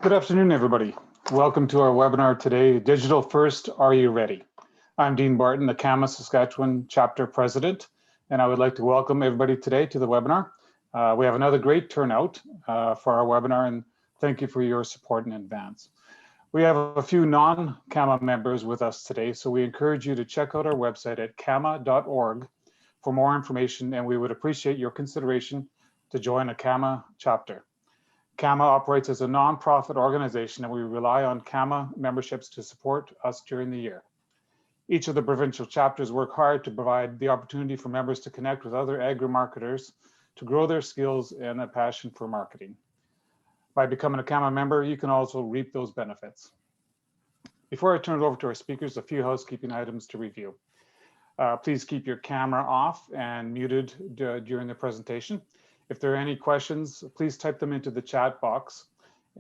Good afternoon, everybody. Welcome to our webinar today, Digital First, Are You Ready? I'm Dean Barton, the CAMA Saskatchewan Chapter President, and I would like to welcome everybody today to the webinar. We have another great turnout for our webinar, and thank you for your support in advance. We have a few non-CAMA members with us today, so we encourage you to check out our website at cama.org for more information, and we would appreciate your consideration to join a CAMA chapter. CAMA operates as a nonprofit organization, and we rely on CAMA memberships to support us during the year. Each of the provincial chapters work hard to provide the opportunity for members to connect with other agri-marketers to grow their skills and a passion for marketing. By becoming a CAMA member, you can also reap those benefits. Before I turn it over to our speakers, a few housekeeping items to review. Please keep your camera off and muted during the presentation. If there are any questions, please type them into the chat box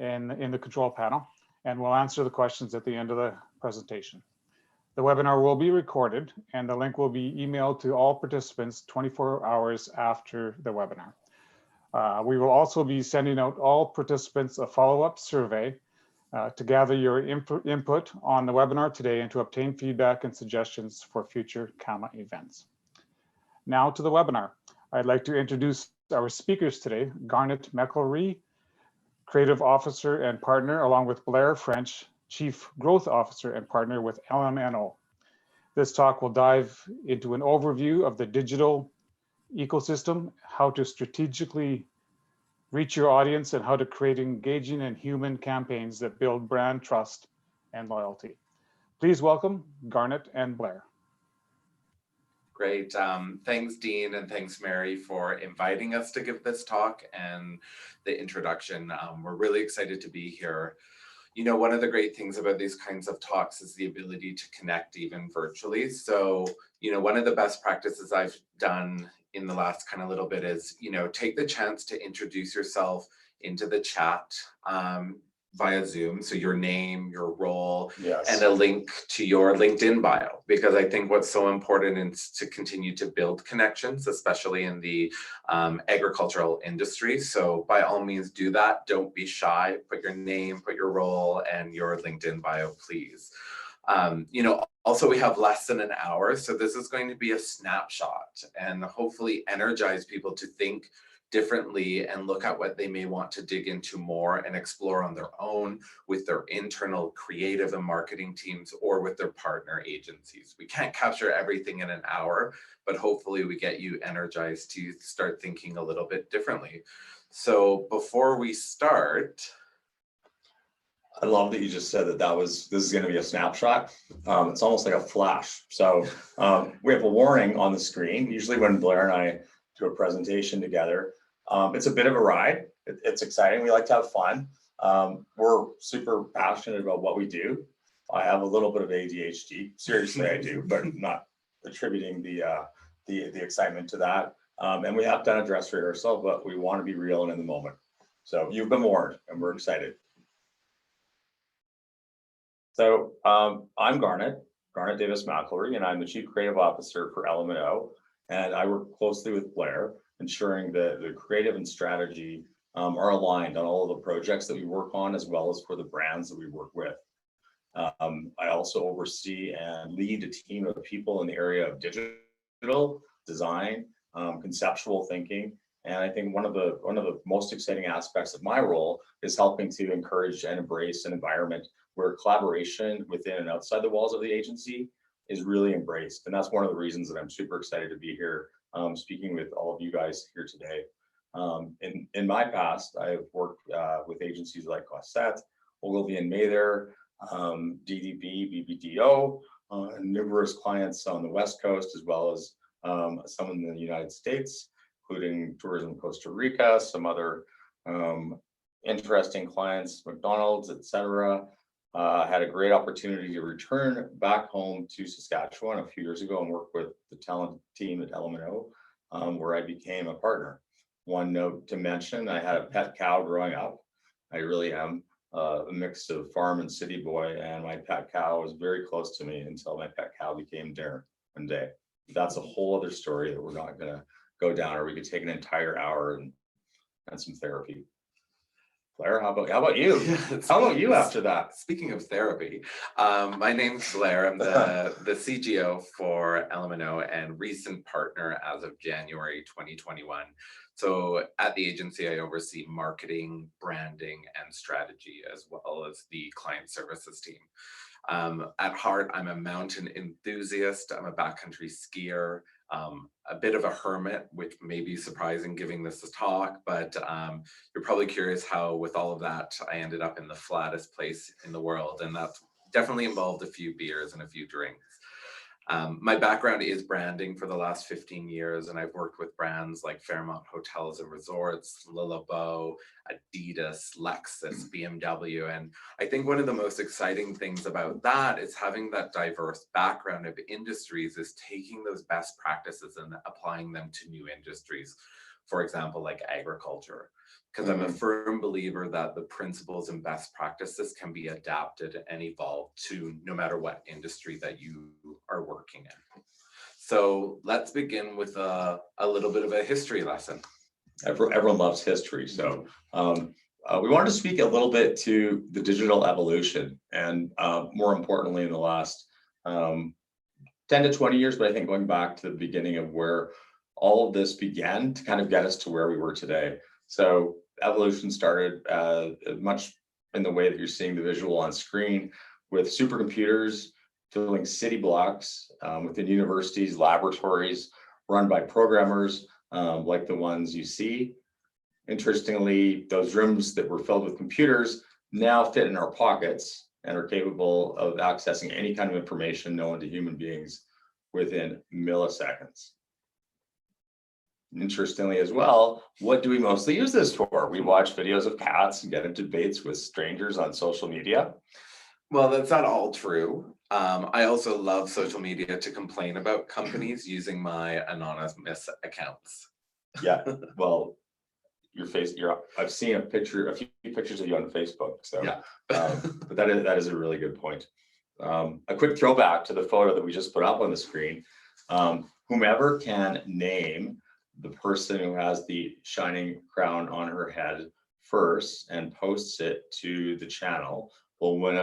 in the control panel, and we'll answer the questions at the end of the presentation. The webinar will be recorded, and the link will be emailed to all participants 24 hours after the webinar. We will also be sending out all participants a follow-up survey to gather your input on the webinar today and to obtain feedback and suggestions for future CAMA events. Now to the webinar. I'd like to introduce our speakers today, Garnet McElree, Creative Officer and Partner, along with Blair French, Chief Growth Officer and Partner with LMNO. This talk will dive into an overview of the digital ecosystem, how to strategically reach your audience, and how to create engaging and human campaigns that build brand trust and loyalty. Please welcome Garnet and Blair. Great. Thanks, Dean, and thanks, Mary, for inviting us to give this talk and the introduction. We're really excited to be here. You know, one of the great things about these kinds of talks is the ability to connect even virtually. So, you know, one of the best practices I've done in the last kind of little bit is, you know, take the chance to introduce yourself into the chat via Zoom. So your name, your role, yes, and a link to your LinkedIn bio, because I think what's so important is to continue to build connections, especially in the agricultural industry. So by all means do that. Don't be shy. Put your name, put your role and your LinkedIn bio, please. You know, also we have less than an hour. So this is going to be a snapshot and hopefully energize people to think differently and look at what they may want to dig into more and explore on their own with their internal creative and marketing teams or with their partner agencies. We can't capture everything in an hour, but hopefully we get you energized to start thinking a little bit differently. So before we start, I love that you just said that this is going to be a snapshot. It's almost like a flash. So we have a warning on the screen. Usually when Blair and I do a presentation together, it's a bit of a ride. It's exciting. We like to have fun. We're super passionate about what we do. I have a little bit of ADHD. Seriously, I do, but I'm not attributing the excitement to that. And we have done a dress rehearsal, but we want to be real and in the moment. So you've been warned, and we're excited. So I'm Garnet Davis McElree, and I'm the Chief Creative Officer for LMNO. And I work closely with Blair, ensuring that the creative and strategy are aligned on all of the projects that we work on, as well as for the brands that we work with. I also oversee and lead a team of people in the area of digital design, conceptual thinking. And I think one of the most exciting aspects of my role is helping to encourage and embrace an environment where collaboration within and outside the walls of the agency is really embraced. And that's one of the reasons that I'm super excited to be here speaking with all of you guys here today. In my past, I've worked with agencies like Gossett, Ogilvy and Mather, DDB, BBDO, and numerous clients on the West Coast, as well as some in the United States, including Tourism Costa Rica, some other interesting clients, McDonald's, etc. Had a great opportunity to return back home to Saskatchewan a few years ago and work with the talent team at LMNO, where I became a partner. One note to mention, I had a pet cow growing up. I really am a mix of farm and city boy, and my pet cow was very close to me until my pet cow became dinner one day. That's a whole other story that we're not going to go down, or we could take an entire hour and some therapy. Blair, how about you? How about you after that? Speaking of therapy, my name's Blair. I'm the CGO for LMNO and recent partner as of January 2021. So at the agency, I oversee marketing, branding, and strategy, as well as the client services team. At heart, I'm a mountain enthusiast. I'm a backcountry skier, a bit of a hermit, which may be surprising giving this a talk, but you're probably curious how with all of that, I ended up in the flattest place in the world. And that definitely involved a few beers and a few drinks. My background is branding for the last 15 years, and I've worked with brands like Fairmont Hotels and Resorts, Lilabo, Adidas, Lexus, BMW. And I think one of the most exciting things about that is having that diverse background of industries is taking those best practices and applying them to new industries. For example, like agriculture. Because I'm a firm believer that the principles and best practices can be adapted and evolved to no matter what industry that you are working in. So let's begin with a little bit of a history lesson. Everyone loves history. So we wanted to speak a little bit to the digital evolution and more importantly in the last 10 to 20 years, but I think going back to the beginning of where all of this began to kind of get us to where we were today. So evolution started much in the way that you're seeing the visual on screen with supercomputers filling city blocks within universities, laboratories run by programmers like the ones you see. Interestingly, those rooms that were filled with computers now fit in our pockets and are capable of accessing any kind of information known to human beings within milliseconds. Interestingly as well, what do we mostly use this for? We watch videos of cats and get into debates with strangers on social media. Well, that's not all true. I also love social media to complain about companies using my anonymous accounts. Yeah, well, I've seen a few pictures of you on Facebook. So yeah. But that is a really good point. A quick throwback to the photo that we just put up on the screen. Whomever can name the person who has the shining crown on her head first and posts it to the channel will win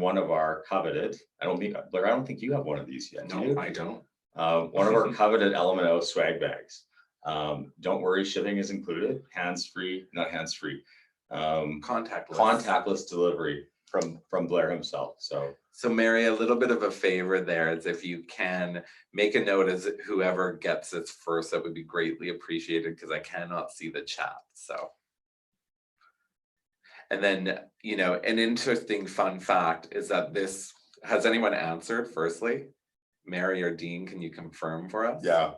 one of our coveted. Blair, I don't think you have one of these yet. No, I don't. One of our coveted LMNO swag bags. Don't worry, shipping is included. Not hands-free. Contactless delivery from Blair himself. So Mary, a little bit of a favor there is if you can make a note as whoever gets it first, that would be greatly appreciated because I cannot see the chat. So, and then, an interesting fun fact is that has anyone answered firstly? Mary or Dean, can you confirm for us? Yeah.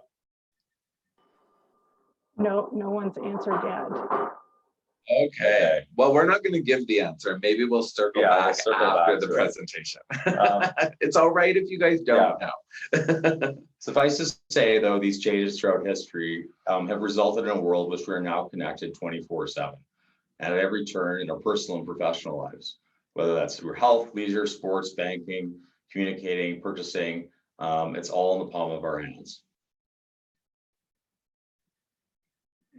No one's answered yet. Okay. Well, we're not going to give the answer. Maybe we'll circle back after the presentation. It's all right if you guys don't know. Suffice to say, though, these changes throughout history have resulted in a world which we are now connected 24/7 and at every turn in our personal and professional lives, whether that's through health, leisure, sports, banking, communicating, purchasing. It's all in the palm of our hands.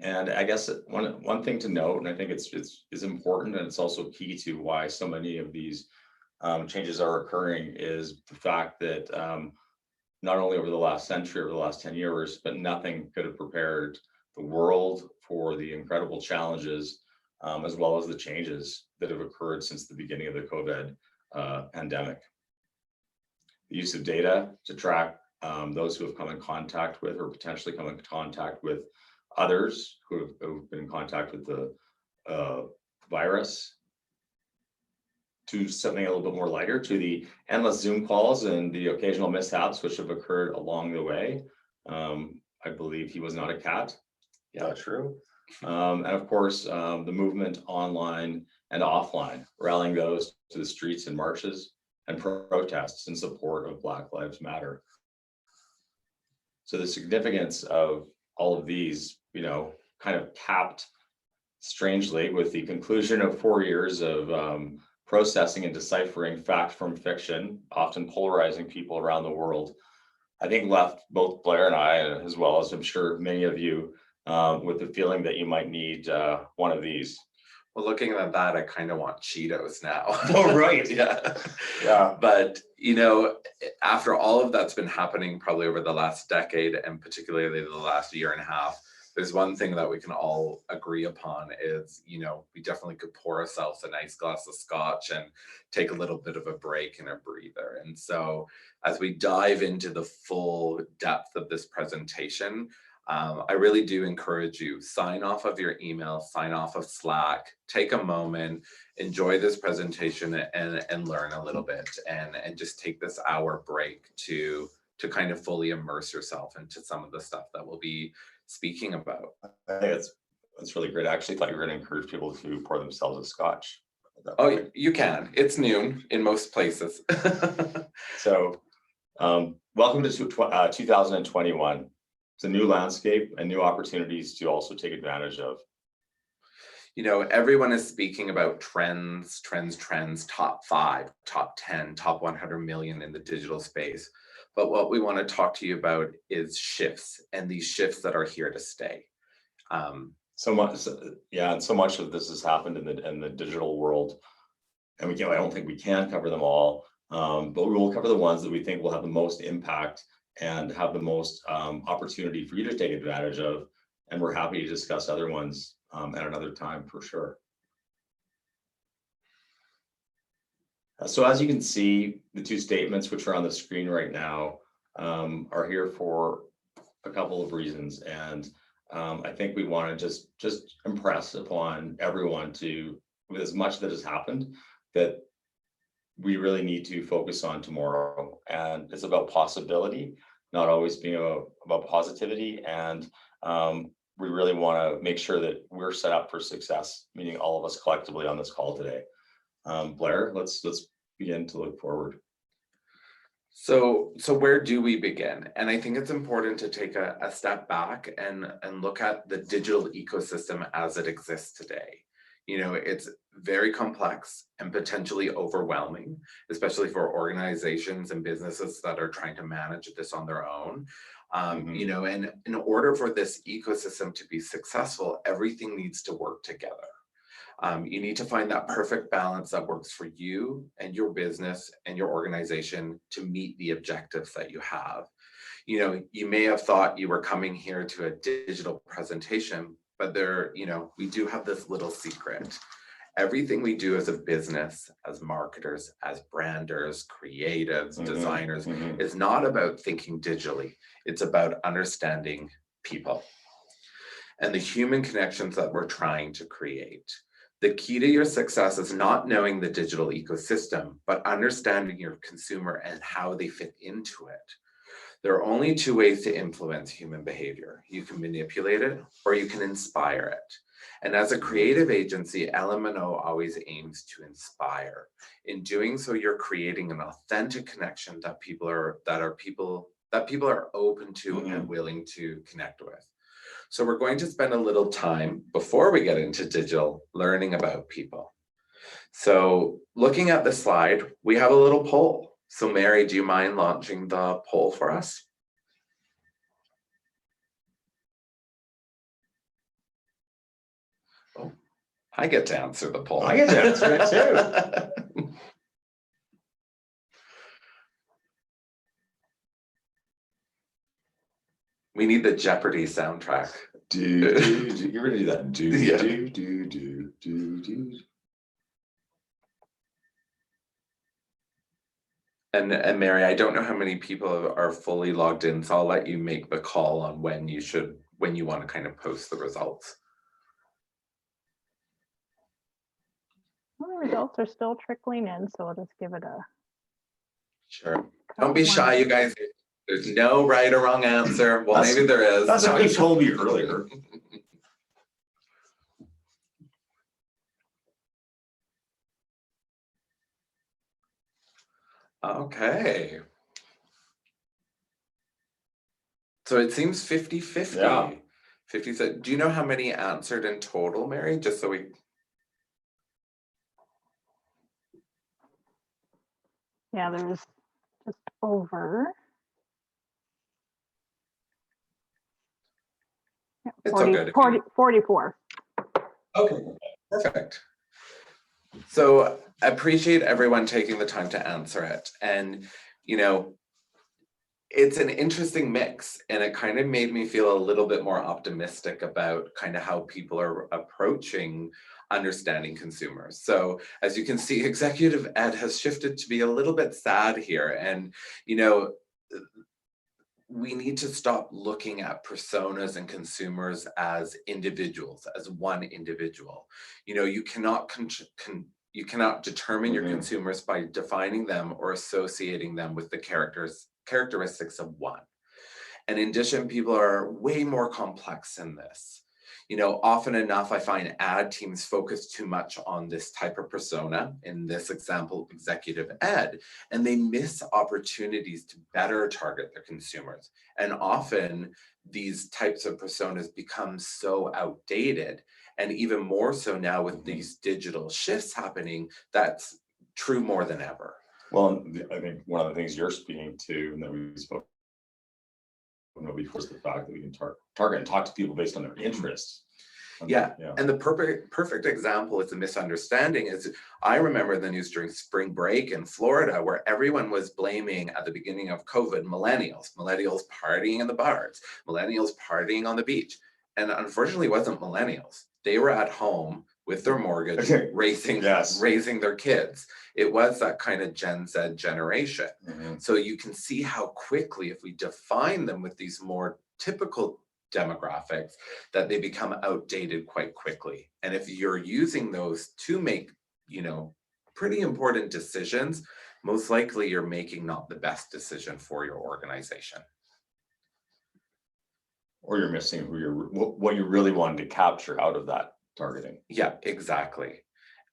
And I guess one thing to note, and I think it's important, and it's also key to why so many of these changes are occurring, is the fact that not only over the last century, over the last 10 years, but nothing could have prepared the world for the incredible challenges as well as the changes that have occurred since the beginning of the COVID pandemic. The use of data to track those who have come in contact with or potentially come in contact with others who have been in contact with the virus, to something a little bit more lighter, to the endless Zoom calls and the occasional mishaps which have occurred along the way. I believe he was not a cat. Yeah, true. And of course, the movement online and offline, rallying those to the streets and marches and protests in support of Black Lives Matter. So the significance of all of these, kind of capped strangely with the conclusion of 4 years of processing and deciphering fact from fiction, often polarizing people around the world, I think left both Blair and I, as well as I'm sure many of you, with the feeling that you might need one of these. Well, looking at that, I kind of want Cheetos now. Oh, right. Yeah. Yeah. But, you know, after all of that's been happening probably over the last decade, and particularly the last year and a half, there's one thing that we can all agree upon is, you know, we definitely could pour ourselves a nice glass of scotch and take a little bit of a break and a breather. And so as we dive into the full depth of this presentation, I really do encourage you, sign off of your email, sign off of Slack, take a moment, enjoy this presentation and learn a little bit and just take this hour break to kind of fully immerse yourself into some of the stuff that we'll be speaking about. I think that's really great. I actually thought you were going to encourage people to pour themselves a scotch. Oh, you can. It's noon in most places. So welcome to 2021. It's a new landscape and new opportunities to also take advantage of. You know, everyone is speaking about trends, top 5, top 10, top 100 million in the digital space. But what we want to talk to you about is shifts, and these shifts that are here to stay. So much, yeah, and so much of this has happened in the digital world, and I don't think we can cover them all, but we will cover the ones that we think will have the most impact and have the most opportunity for you to take advantage of. And we're happy to discuss other ones at another time for sure. So as you can see, the 2 statements which are on the screen right now are here for a couple of reasons. And I think we want to just impress upon everyone with as much that has happened, that we really need to focus on tomorrow. And it's about possibility, not always being about positivity. And we really want to make sure that we're set up for success, meaning all of us collectively on this call today. Blair, let's begin to look forward. So where do we begin? And I think it's important to take a step back and look at the digital ecosystem as it exists today. You know, it's very complex and potentially overwhelming, especially for organizations and businesses that are trying to manage this on their own. You know, and in order for this ecosystem to be successful, everything needs to work together. You need to find that perfect balance that works for you and your business and your organization to meet the objectives that you have. You know, you may have thought you were coming here to a digital presentation, but you know, we do have this little secret. Everything we do as a business, as marketers, as branders, creatives, designers, is not about thinking digitally. It's about understanding people and the human connections that we're trying to create. The key to your success is not knowing the digital ecosystem, but understanding your consumer and how they fit into it. There are only 2 ways to influence human behavior. You can manipulate it or you can inspire it. And as a creative agency, LMNO always aims to inspire. In doing so, you're creating an authentic connection that people are open to and willing to connect with. So we're going to spend a little time before we get into digital learning about people. So looking at the slide, we have a little poll. So Mary, do you mind launching the poll for us? Oh, I get to answer the poll. I get to answer it too. We need the Jeopardy soundtrack. You're gonna do that. And Mary, I don't know how many people are fully logged in, so I'll let you make the call on when you want to kind of post the results. Well, the results are still trickling in, so we'll just give it a. Sure. Don't be shy, you guys. There's no right or wrong answer. Well, maybe there is. That's what you told me earlier. Okay. So it seems 50-50. Yeah. 50. Do you know how many answered in total, Mary? Just so we. Yeah, there's just over. Yeah, It's all good. 44. Okay. Perfect. So I appreciate everyone taking the time to answer it. And, you know, it's an interesting mix, and it kind of made me feel a little bit more optimistic about kind of how people are approaching understanding consumers. So as you can see, executive ed has shifted to be a little bit sad here. And, you know, we need to stop looking at personas and consumers as individuals, as one individual. You know, you cannot you cannot determine your consumers by defining them or associating them with the characteristics of one. And in addition, people are way more complex than this. You know, often enough, I find ad teams focus too much on this type of persona, in this example, executive ed, and they miss opportunities to better target their consumers. And often these types of personas become so outdated, and even more so now with these digital shifts happening, that's true more than ever. Well, I think one of the things you're speaking to, and that we spoke before, is the fact that we can target and talk to people based on their interests. Yeah. And the perfect example is a misunderstanding is, I remember the news during spring break in Florida where everyone was blaming at the beginning of COVID millennials partying in the bars, millennials partying on the beach. And unfortunately, it wasn't millennials. They were at home with their mortgage, raising their kids. It was that kind of Gen Z generation. So you can see how quickly, if we define them with these more typical demographics, that they become outdated quite quickly. And if you're using those to make, you know, pretty important decisions, most likely you're making not the best decision for your organization. Or you're missing what you really wanted to capture out of that targeting. Yeah, exactly.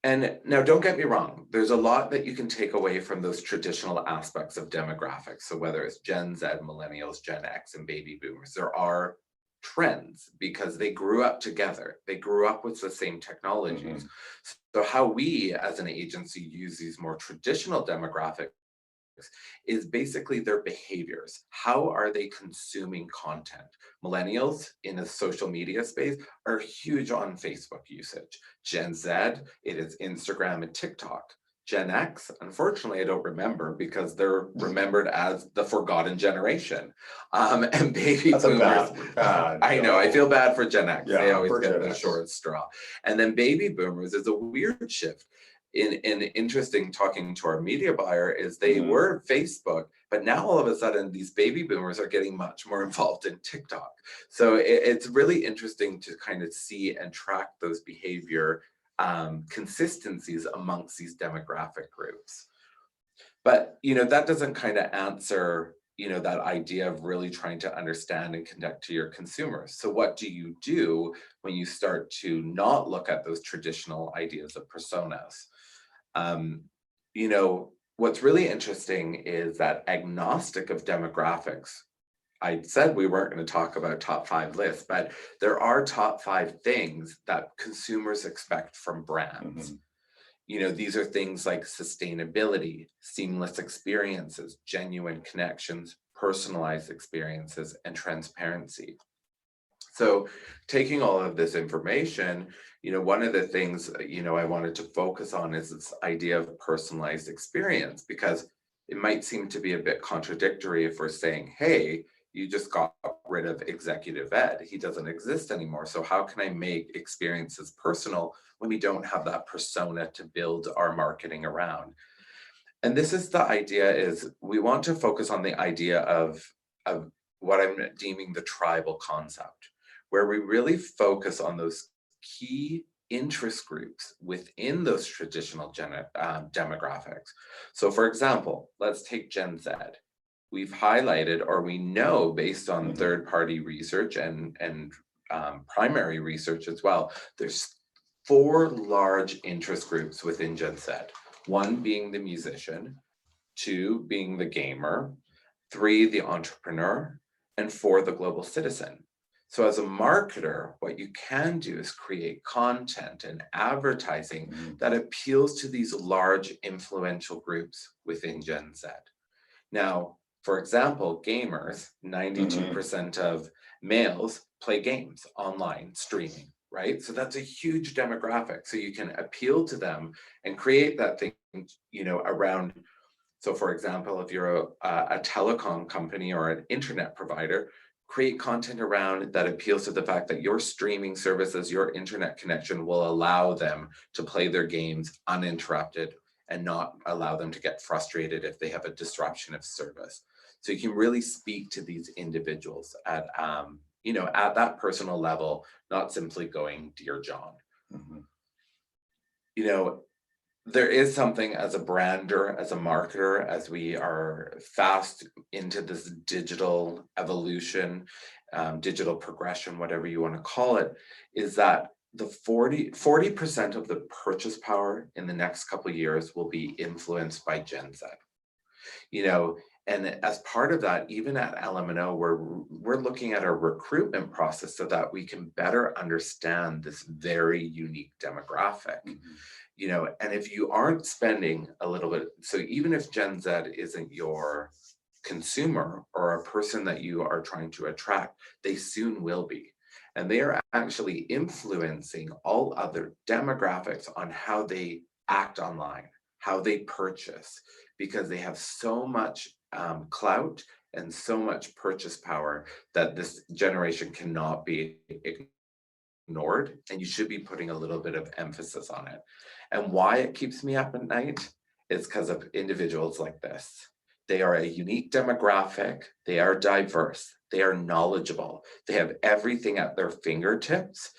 And now don't get me wrong, there's a lot that you can take away from those traditional aspects of demographics. So whether it's Gen Z, millennials, Gen X, and baby boomers, there are trends because they grew up together. They grew up with the same technologies. So how we as an agency use these more traditional demographics is basically their behaviors. How are they consuming content? Millennials in the social media space are huge on Facebook usage. Gen Z, it is Instagram and TikTok. Gen X, unfortunately, I don't remember because they're remembered as the forgotten generation. And baby boomers, I know, I feel bad for Gen X. They always get the short straw. And then baby boomers is a weird shift. In interesting talking to our media buyer is they were Facebook, but now all of a sudden these baby boomers are getting much more involved in TikTok. So it's really interesting to kind of see and track those behavior consistencies amongst these demographic groups. But, you know, that doesn't kind of answer, you know, that idea of really trying to understand and connect to your consumers. So what do you do when you start to not look at those traditional ideas of personas? You know, what's really interesting is that agnostic of demographics, I said we weren't going to talk about top 5 lists, but there are top 5 things that consumers expect from brands. You know, these are things like sustainability, seamless experiences, genuine connections, personalized experiences, and transparency. So taking all of this information, you know, one of the things, you know, I wanted to focus on is this idea of personalized experience, because it might seem to be a bit contradictory if we're saying, hey, you just got rid of executive ed. He doesn't exist anymore. So how can I make experiences personal when we don't have that persona to build our marketing around? And this is the idea is we want to focus on the idea of what I'm deeming the tribal concept, where we really focus on those key interest groups within those traditional demographics. So for example, let's take Gen Z. We've highlighted, or we know based on third-party research and primary research as well, there's 4 large interest groups within Gen Z. 1 being the musician, 2 being the gamer, 3 the entrepreneur, and 4 the global citizen. So as a marketer, what you can do is create content and advertising that appeals to these large influential groups within Gen Z. Now, for example, gamers, 92% of males play games online, streaming. right? So that's a huge demographic. So you can appeal to them and create that thing, around. So for example, if you're a telecom company or an internet provider, create content around that appeals to the fact that your streaming services, your internet connection will allow them to play their games uninterrupted and not allow them to get frustrated if they have a disruption of service. So you can really speak to these individuals at that personal level, not simply going, "Dear John." Mhm. There is something as a brander, as a marketer, as we are fast into this digital evolution, digital progression, whatever you want to call it, is that the 40% of the purchase power in the next couple of years will be influenced by Gen Z. And as part of that, even at LMNO, we're looking at our recruitment process so that we can better understand this very unique demographic. And if you aren't spending a little bit, so even if Gen Z isn't your consumer or a person that you are trying to attract, they soon will be. And they are actually influencing all other demographics on how they act online, how they purchase, because they have so much clout and so much purchase power that this generation cannot be ignored, and you should be putting a little bit of emphasis on it. And why it keeps me up at night is because of individuals like this. They are a unique demographic, they are diverse, they are knowledgeable, they have everything at their fingertips.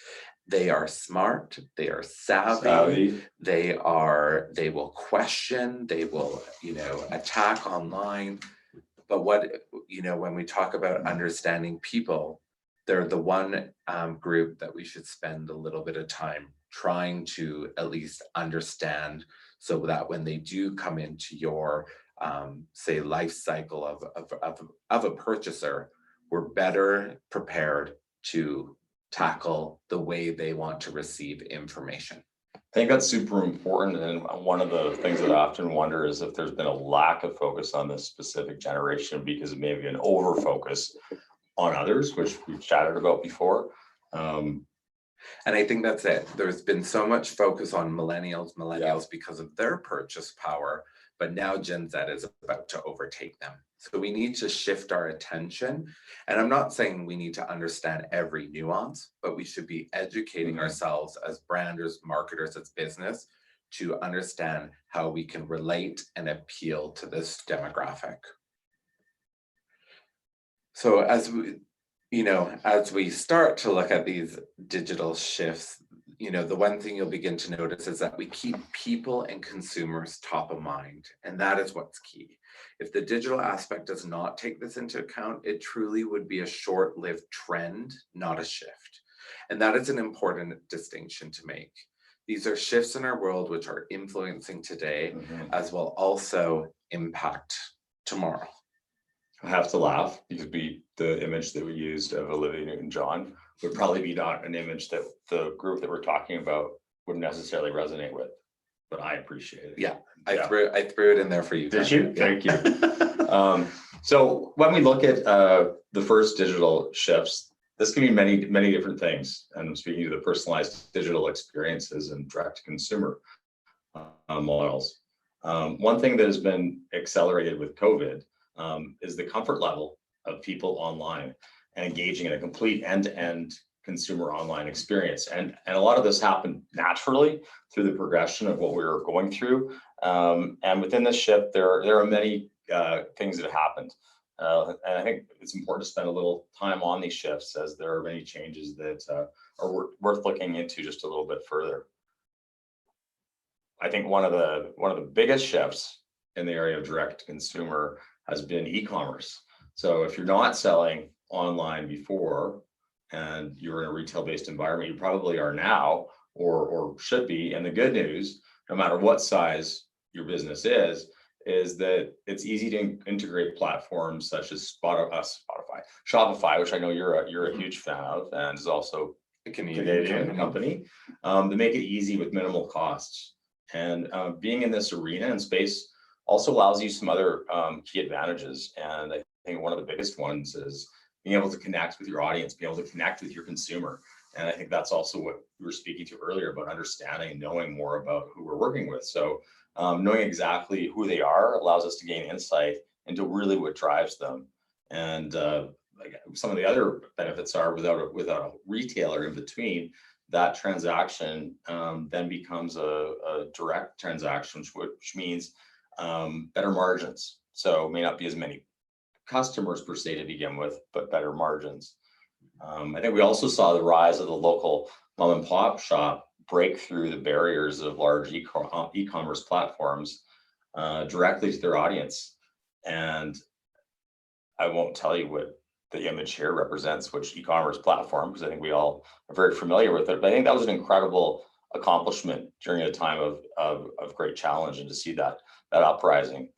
They are smart, they are savvy. They will question, they will, attack online. But when we talk about understanding people, they're the one group that we should spend a little bit of time trying to at least understand, so that when they do come into your say life cycle of a purchaser, we're better prepared to tackle the way they want to receive information. I think that's super important. And one of the things that I often wonder is if there's been a lack of focus on this specific generation because of maybe an over focus on others, which we've chatted about before. And I think that's it. There's been so much focus on millennials because of their purchase power, but now Gen Z is about to overtake them. So we need to shift our attention. And I'm not saying we need to understand every nuance, but we should be educating ourselves as branders, marketers, as business, to understand how we can relate and appeal to this demographic. So as we start to look at these digital shifts, the one thing you'll begin to notice is that we keep people and consumers top of mind, and that is what's key. If the digital aspect does not take this into account, it truly would be a short-lived trend, not a shift. And that is an important distinction to make. These are shifts in our world which are influencing today, as will also impact tomorrow. I have to laugh because the image that we used of Olivia Newton-John would probably be not an image that the group that we're talking about would necessarily resonate with, but I appreciate it. Yeah, I threw it in there for you. Did you? Thank you. So when we look at the first digital shifts, this can be many, many different things. And I'm speaking to the personalized digital experiences and direct consumer models. One thing that has been accelerated with COVID is the comfort level of people online and engaging in a complete end-to-end consumer online experience. And a lot of this happened naturally through the progression of what we were going through. And within this shift, there are many things that have happened. And I think it's important to spend a little time on these shifts, as there are many changes that are worth looking into just a little bit further. I think one of the biggest shifts in the area of direct consumer has been e-commerce. So if you're not selling online before and you're in a retail-based environment, you probably are now or should be. And the good news, no matter what size your business is that it's easy to integrate platforms such as Shopify, which I know you're a huge fan of, and is also a Canadian company, to make it easy with minimal costs. And being in this arena and space also allows you some other key advantages. And I think one of the biggest ones is being able to connect with your audience, being able to connect with your consumer. And I think that's also what we were speaking to earlier about understanding and knowing more about who we're working with. So knowing exactly who they are allows us to gain insight into really what drives them. And like some of the other benefits are without a retailer in between, that transaction then becomes a direct transaction, which means better margins. So may not be as many customers per se to begin with, but better margins. I think we also saw the rise of the local mom and pop shop break through the barriers of large e-commerce platforms directly to their audience. And I won't tell you what the image here represents, which e-commerce platform, because I think we all are very familiar with it. But I think that was an incredible accomplishment during a time of great challenge, and to see that uprising.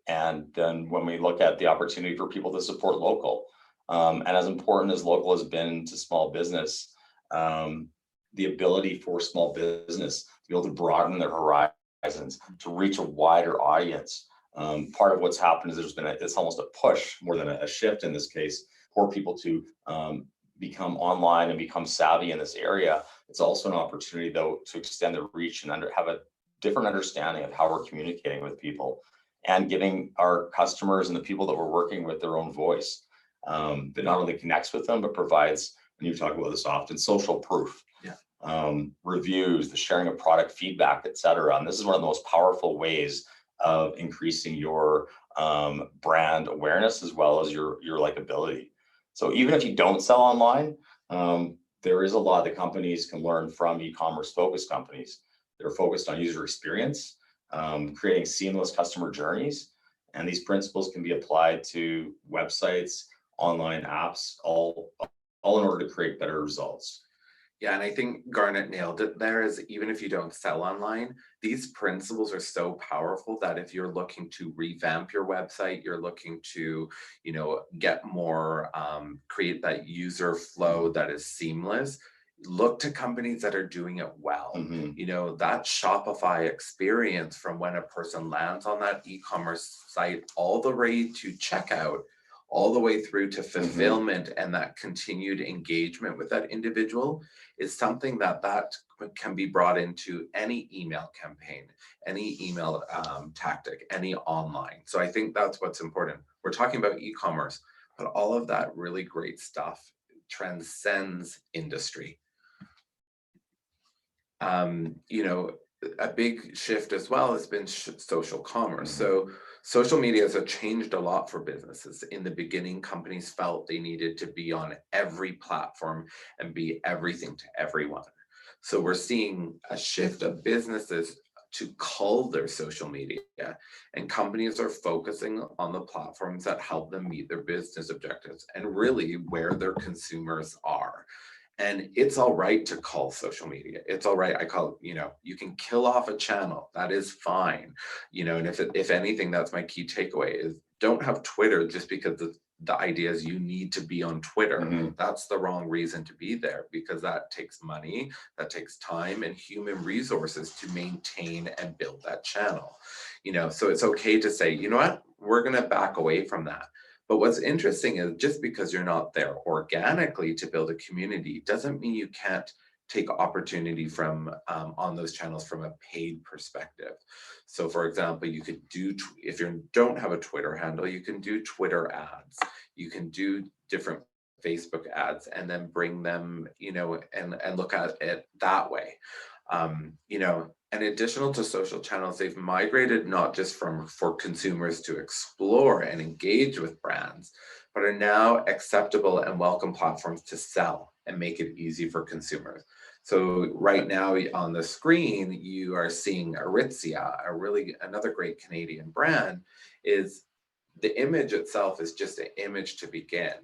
And then when we look at the opportunity for people to support local, and as important as local has been to small business, the ability for small business to be able to broaden their horizons, to reach a wider audience. Part of what's happened is there's been it's almost a push more than a shift in this case for people to become online and become savvy in this area. It's also an opportunity though to extend the reach and have a different understanding of how we're communicating with people, and giving our customers and the people that we're working with their own voice that not only connects with them, but provides, and you talk about this often, social proof. Reviews, the sharing of product feedback, et cetera. And this is one of the most powerful ways of increasing your brand awareness as well as your likability. So even if you don't sell online, there is a lot that companies can learn from e-commerce focused companies. They're focused on user experience, creating seamless customer journeys. And these principles can be applied to websites, online apps, all in order to create better results. Yeah, and I think Garnet nailed it there, is even if you don't sell online, these principles are so powerful that if you're looking to revamp your website, you're looking to, get more, create that user flow that is seamless, look to companies that are doing it well. That Shopify experience from when a person lands on that e-commerce site all the way to checkout, all the way through to fulfillment, and that continued engagement with that individual is something that can be brought into any email campaign, any email tactic, any online. So I think that's what's important. We're talking about e-commerce, but all of that really great stuff transcends industry. A big shift as well has been social commerce. So social media has changed a lot for businesses. In the beginning, companies felt they needed to be on every platform and be everything to everyone. So we're seeing a shift of businesses to cull their social media, and companies are focusing on the platforms that help them meet their business objectives and really where their consumers are. And it's all right to cull social media. It's all right. I call it, you can kill off a channel. That is fine. And if anything, that's my key takeaway is don't have Twitter just because the idea is you need to be on Twitter. That's the wrong reason to be there, because that takes money, that takes time and human resources to maintain and build that channel. So it's okay to say, you know what, we're going to back away from that. But what's interesting is just because you're not there organically to build a community doesn't mean you can't take opportunity from on those channels from a paid perspective. So for example, you could do, if you don't have a Twitter handle, you can do Twitter ads. You can do different Facebook ads and then bring them, and look at it that way. And additional to social channels, they've migrated not just for consumers to explore and engage with brands, but are now acceptable and welcome platforms to sell and make it easy for consumers. So right now on the screen, you are seeing Aritzia, another great Canadian brand. Is the image itself is just an image to begin.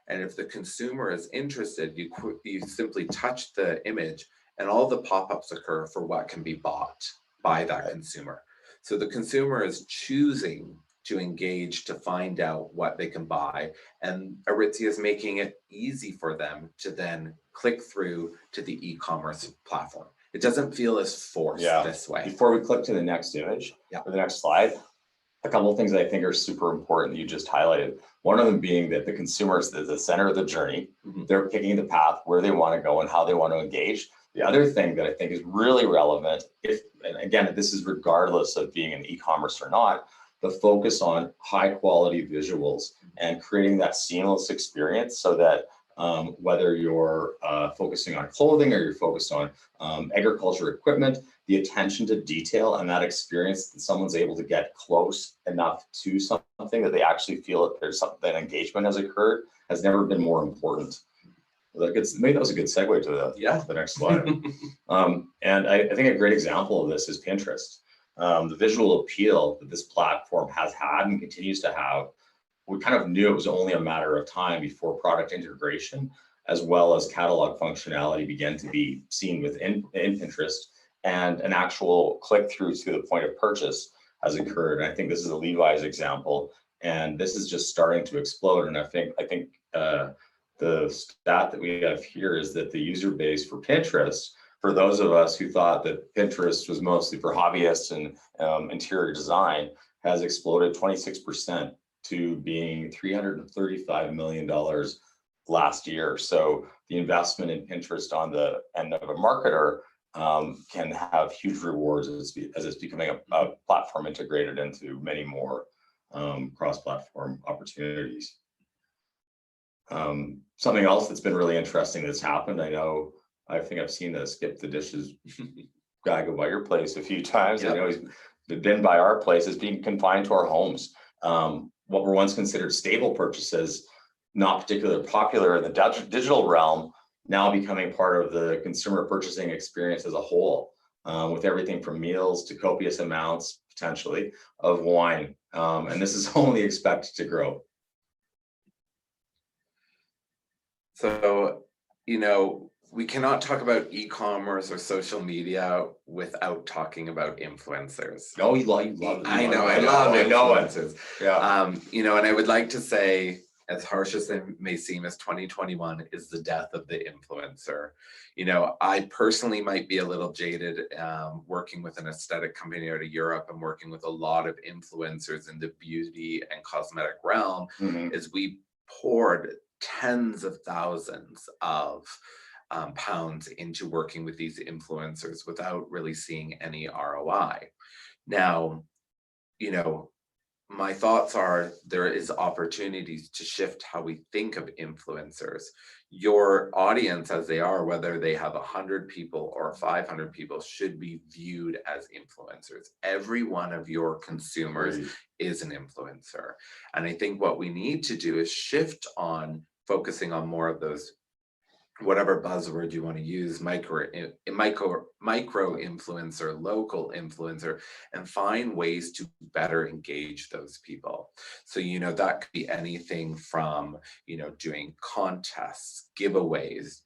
And if the consumer is interested, you simply touch the image and all the pop-ups occur for what can be bought by that consumer. So the consumer is choosing to engage to find out what they can buy, and Aritzia is making it easy for them to then click through to the e-commerce platform. It doesn't feel as forced this way. Before we click to the next image, or the next slide, a couple of things I think are super important that you just highlighted. One of them being that the consumer is the center of the journey. They're picking the path where they want to go and how they want to engage. The other thing that I think is really relevant, and again, this is regardless of being in e-commerce or not, the focus on high quality visuals and creating that seamless experience so that whether you're focusing on clothing or you're focused on agriculture equipment, the attention to detail and that experience that someone's able to get close enough to something that they actually feel that there's something, that engagement has occurred, has never been more important. Maybe that was a good segue to the next slide. And I think a great example of this is Pinterest. The visual appeal that this platform has had and continues to have, we kind of knew it was only a matter of time before product integration as well as catalog functionality began to be seen within Pinterest, and an actual click through to the point of purchase has occurred. And I think this is a Levi's example, and this is just starting to explode. And I think the stat that we have here is that the user base for Pinterest, for those of us who thought that Pinterest was mostly for hobbyists and interior design, has exploded 26% to being $335 million last year. So the investment in Pinterest on the end of a marketer can have huge rewards as it's becoming a platform integrated into many more cross-platform opportunities. Something else that's been really interesting that's happened, I think I've seen the skip the dishes guy go by your place a few times. Yep. I know he's been by our place, is being confined to our homes. What were once considered staple purchases, not particularly popular in the digital realm, now becoming part of the consumer purchasing experience as a whole, with everything from meals to copious amounts, potentially, of wine. And this is only expected to grow. So, we cannot talk about e-commerce or social media without talking about influencers. Oh, you love it. I know, I love influencers. Yeah. And I would like to say, as harsh as it may seem, as 2021 is the death of the influencer. I personally might be a little jaded working with an aesthetic company out of Europe and working with a lot of influencers in the beauty and cosmetic realm, is we poured tens of thousands of pounds into working with these influencers without really seeing any ROI. Now, my thoughts are there is opportunities to shift how we think of influencers. Your audience, as they are, whether they have 100 people or 500 people, should be viewed as influencers. Every one of your consumers is an influencer. And I think what we need to do is shift on focusing on more of those, whatever buzzword you want to use, micro influencer, local influencer, and find ways to better engage those people. So, that could be anything from, doing contests, giveaways,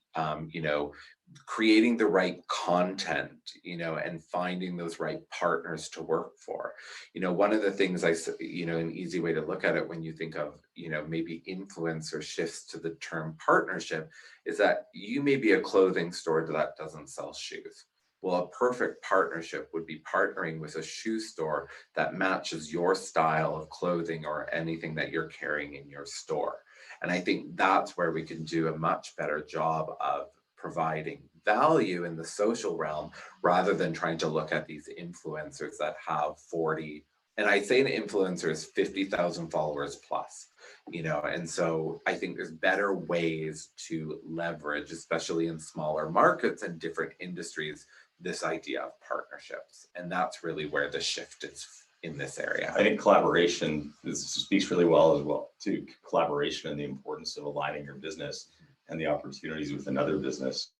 creating the right content, and finding those right partners to work for. One of the things an easy way to look at it when you think of, maybe influencer shifts to the term partnership, is that you may be a clothing store that doesn't sell shoes. Well, a perfect partnership would be partnering with a shoe store that matches your style of clothing or anything that you're carrying in your store. And I think that's where we can do a much better job of providing value in the social realm, rather than trying to look at these influencers that have 40, and I say an influencer is 50,000 followers plus, and so I think there's better ways to leverage, especially in smaller markets and different industries, this idea of partnerships. And that's really where the shift is in this area. I think collaboration speaks really well to collaboration and the importance of aligning your business and the opportunities with another business.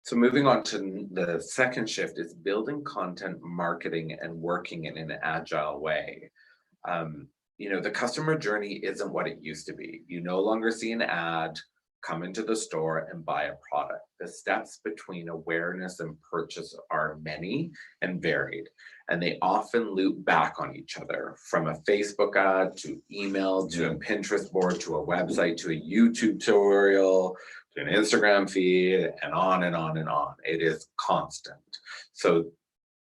So moving on to the second shift is building content, marketing, and working in an agile way. The customer journey isn't what it used to be. You no longer see an ad, come into the store and buy a product. The steps between awareness and purchase are many and varied, and they often loop back on each other, from a Facebook ad to email to a Pinterest board to a website to a YouTube tutorial to an Instagram feed, and on and on and on. It is constant. So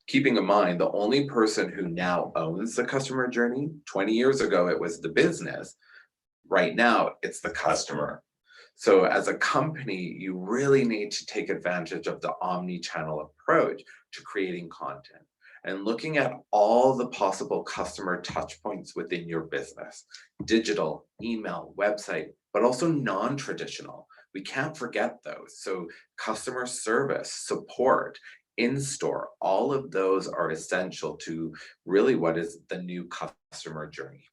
Keeping in mind, the only person who now owns the customer journey, 20 years ago, it was the business. Right now, it's the customer. So as a company, you really need to take advantage of the omni-channel approach to creating content and looking at all the possible customer touch points within your business, digital, email, website, but also non-traditional. We can't forget those. So customer service, support, in-store, all of those are essential to really what is the new customer journey.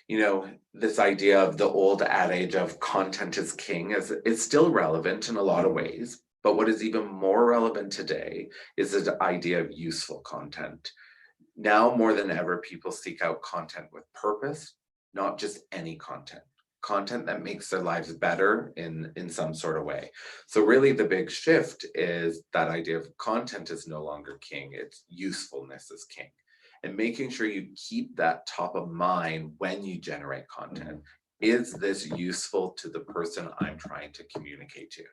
You know, this idea of the old adage of content is king is still relevant in a lot of ways, but what is even more relevant today is the idea of useful content. Now more than ever, people seek out content with purpose, not just any content. Content that makes their lives better in some sort of way. So really the big shift is that idea of content is no longer king, it's usefulness is king. And making sure you keep that top of mind when you generate content. Is this useful to the person I'm trying to communicate to?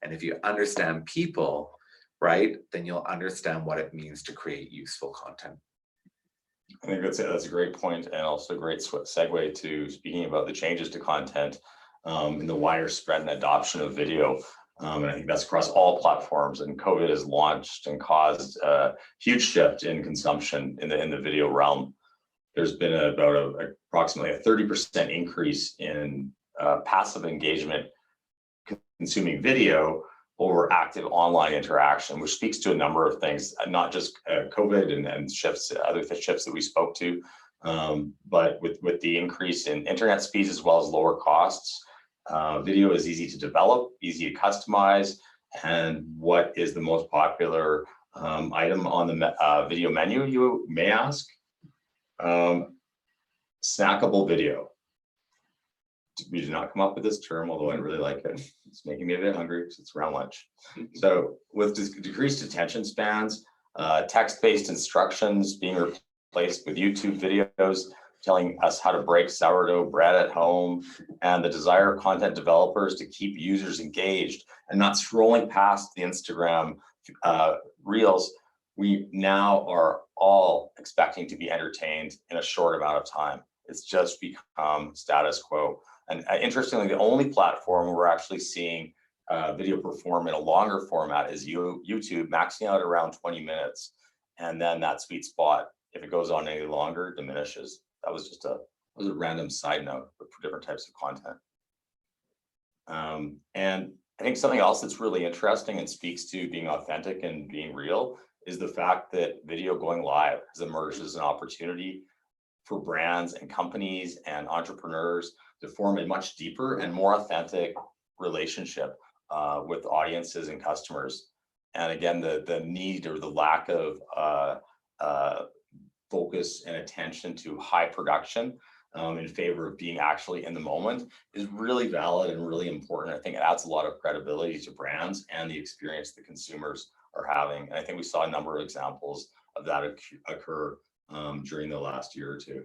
And if you understand people, right, then you'll understand what it means to create useful content. I think that's a great point, and also a great segue to speaking about the changes to content and the wider spread and adoption of video. And I think that's across all platforms, and COVID has launched and caused a huge shift in consumption in the video realm. There's been approximately a 30% increase in passive engagement consuming video over active online interaction, which speaks to a number of things, not just COVID and shifts, other shifts that we spoke to, but with the increase in internet speeds as well as lower costs, video is easy to develop, easy to customize, and what is the most popular item on the video menu, you may ask? Snackable video. We did not come up with this term, although I really like it. It's making me a bit hungry because it's around lunch. So with decreased attention spans, text-based instructions being replaced with YouTube videos telling us how to break sourdough bread at home, and the desire of content developers to keep users engaged and not scrolling past the Instagram reels, we now are all expecting to be entertained in a short amount of time. It's just become status quo. And interestingly, the only platform where we're actually seeing video perform in a longer format is YouTube, maxing out around 20 minutes. And then that sweet spot, if it goes on any longer, diminishes. That was just a random side note for different types of content. And I think something else that's really interesting and speaks to being authentic and being real is the fact that video going live has emerged as an opportunity for brands and companies and entrepreneurs to form a much deeper and more authentic relationship with audiences and customers. And again, the need or the lack of focus and attention to high production in favor of being actually in the moment is really valid and really important. I think it adds a lot of credibility to brands and the experience the consumers are having. And I think we saw a number of examples of that occur during the last year or two.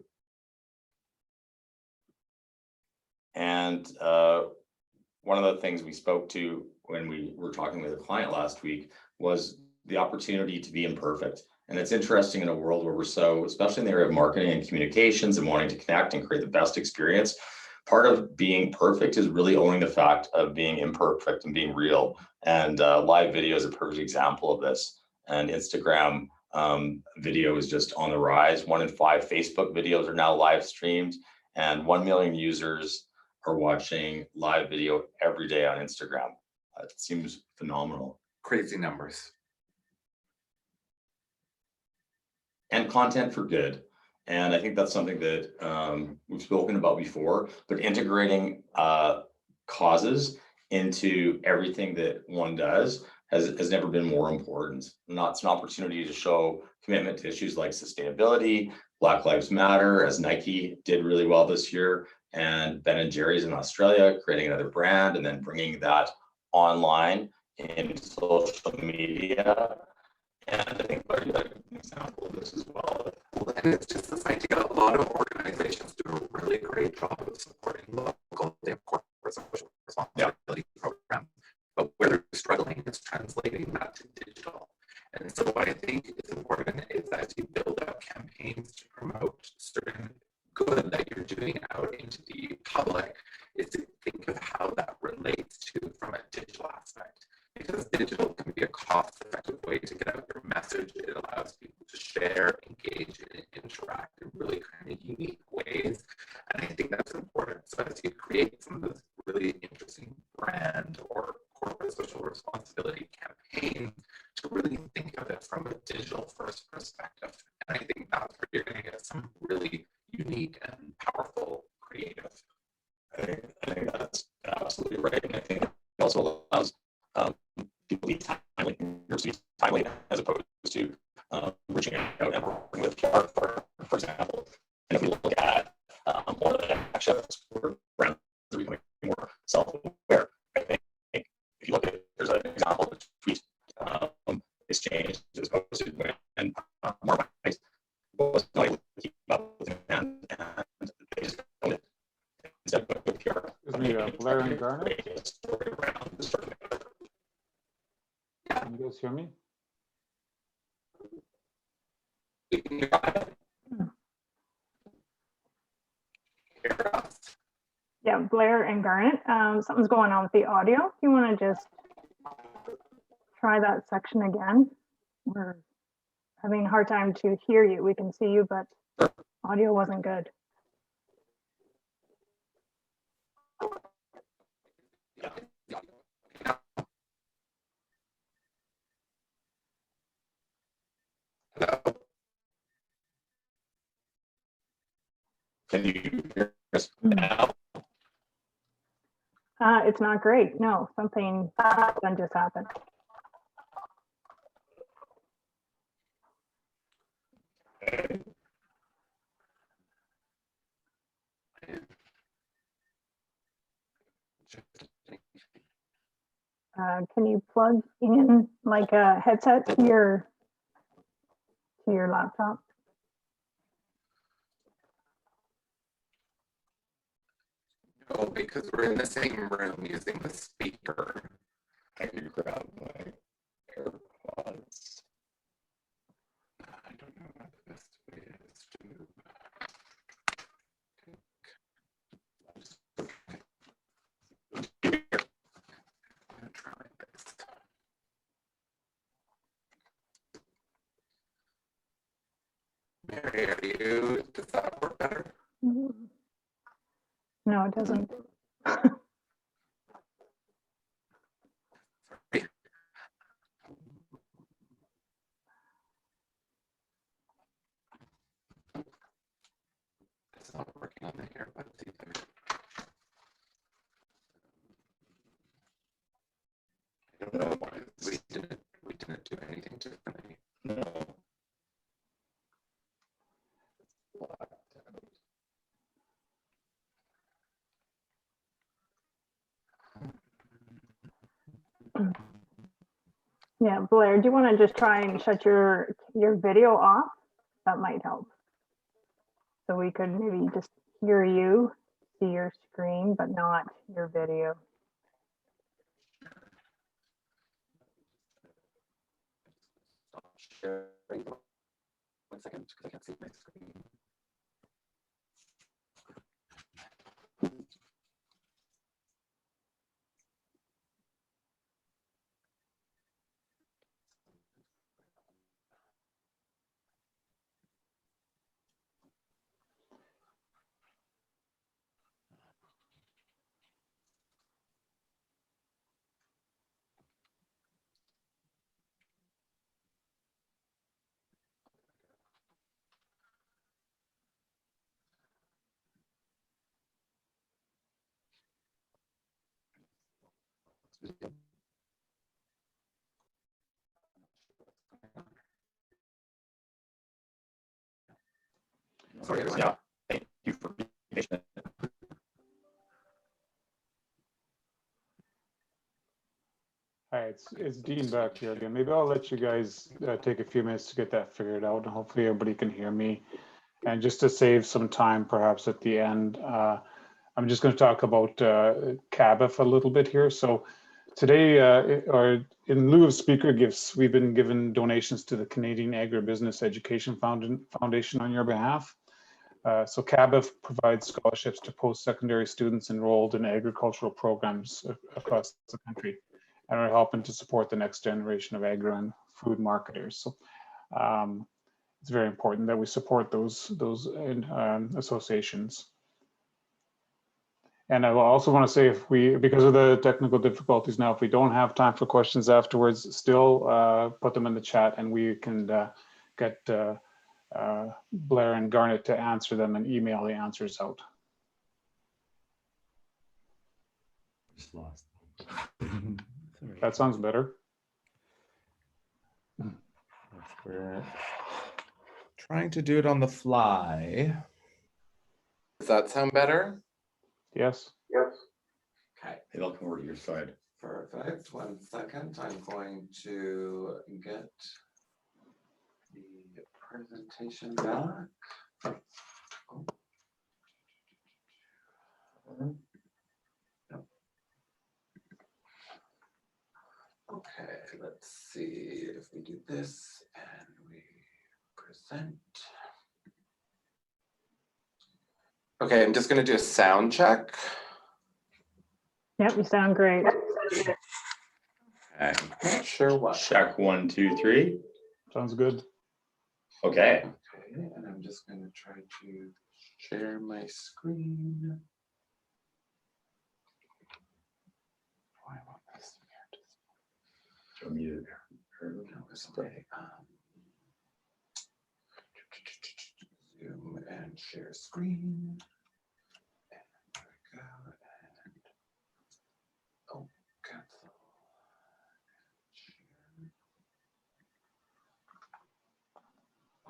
And one of the things we spoke to when we were talking with a client last week was the opportunity to be imperfect. And it's interesting in a world where we're so, especially in the area of marketing and communications and wanting to connect and create the best experience, part of being perfect is really owning the fact of being imperfect and being real. And live video is a perfect example of this. And Instagram video is just on the rise. 1 in 5 Facebook videos are now live streamed, and 1 million users are watching live video every day on Instagram. It seems phenomenal. Crazy numbers. And content for good. And I think that's something that we've spoken about before, but integrating causes into everything that one does has never been more important. It's an opportunity to show commitment to issues like sustainability, Black Lives Matter, as Nike did really well this year, and Ben & Jerry's in Australia, creating another brand and then bringing that online in social media. And I think like an example of this as well. And it's just this idea, a lot of organizations do a really great job of supporting local, they have corporate social responsibility programs, but where they're struggling is translating that to So as you create some of those really interesting brand or corporate social responsibility campaigns, to really think of it from a digital first perspective. And I think that's where you're going to get some really unique and powerful creative. I think that's absolutely right. And I think it also allows people to be timely, timely as opposed to reaching out and working with PR, for example. And if we look at more of the chefs who are brands are becoming more self-aware, I think if you look at, there's an example of a tweet exchange as opposed to when more money was not able to keep up with demand, and they just owned it instead of with PR. Blair and Garnet? Can you guys hear me? Yeah, Blair and Garnet, something's going on with the audio. If you want to just try that section again. We're having a hard time to hear you. We can see you, but audio wasn't good. Can you hear us now? It's not great. No, something just happened. Can you plug in like a headset to your laptop? No, because we're in the same room using the speaker. I can grab my AirPods. I don't know what the best way is to. I'm gonna try this. Mary, are you? Does that work better? No, it doesn't. It's not working on the AirPods either. I don't know why we didn't do anything differently. No. Yeah, Blair, do you want to just try and shut your video off? That might help. So we could maybe just hear you, see your screen, but not your video. Stop sharing. 1 second, because I can't see my screen. Sorry, everyone. Yeah, thank you for being patient. Hi, it's Dean back here again. Maybe I'll let you guys take a few minutes to get that figured out, and hopefully everybody can hear me. And just to save some time, perhaps at the end, I'm just going to talk about CABIF a little bit here. So today, or in lieu of speaker gifts, we've been given donations to the Canadian Agribusiness Education Foundation on your behalf. So CABIF provides scholarships to post-secondary students enrolled in agricultural programs across the country, and are helping to support the next generation of agri and food marketers. So it's very important that we support those associations. And I will also want to say, if we, because of the technical difficulties now, if we don't have time for questions afterwards, still put them in the chat and we can get Blair and Garnet to answer them and email the answers out. Just lost. That sounds better. We're trying to do it on the fly. Does that sound better? Yes. Okay, Hey, I'll come over to your side. perfect. 1 second. I'm going to get the presentation back. Oh. No. Okay, let's see if we do this and we present. Okay, I'm just going to do a sound check. Yep, you sound great. Okay, I'm not sure what. Check 1, 2, 3. Sounds good. Okay. Okay, and I'm just going to try to share my screen. Why I want this here? Show me No, it's okay. Zoom and share screen. And there we go. And oh, cancel.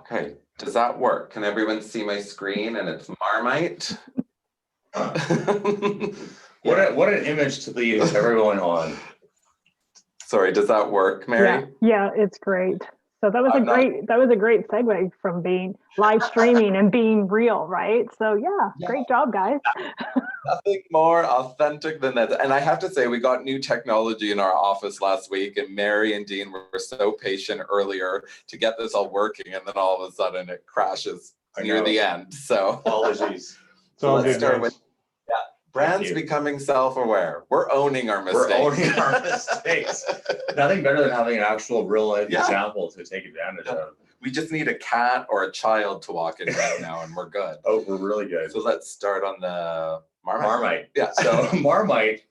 Okay, does that work? Can everyone see my screen and it's Marmite? What an image to leave everyone on. Sorry, does that work, Mary? Yeah, it's great. So that was I'm a great segue from being live streaming and being real, right? So yeah, great job, guys. Nothing more authentic than that. And I have to say, we got new technology in our office last week, and Mary and Dean were so patient earlier to get this all working, and then all of a sudden it crashes near the end. So Apologies. So let's good, start guys. with brands you. becoming self-aware. We're owning our mistakes. We're owning our mistakes. Nothing better than having an actual real life example to take advantage of. We just need a cat or a child to walk in right now, and we're good. Oh, we're really good. So let's start on the Marmite. Yeah. So Marmite,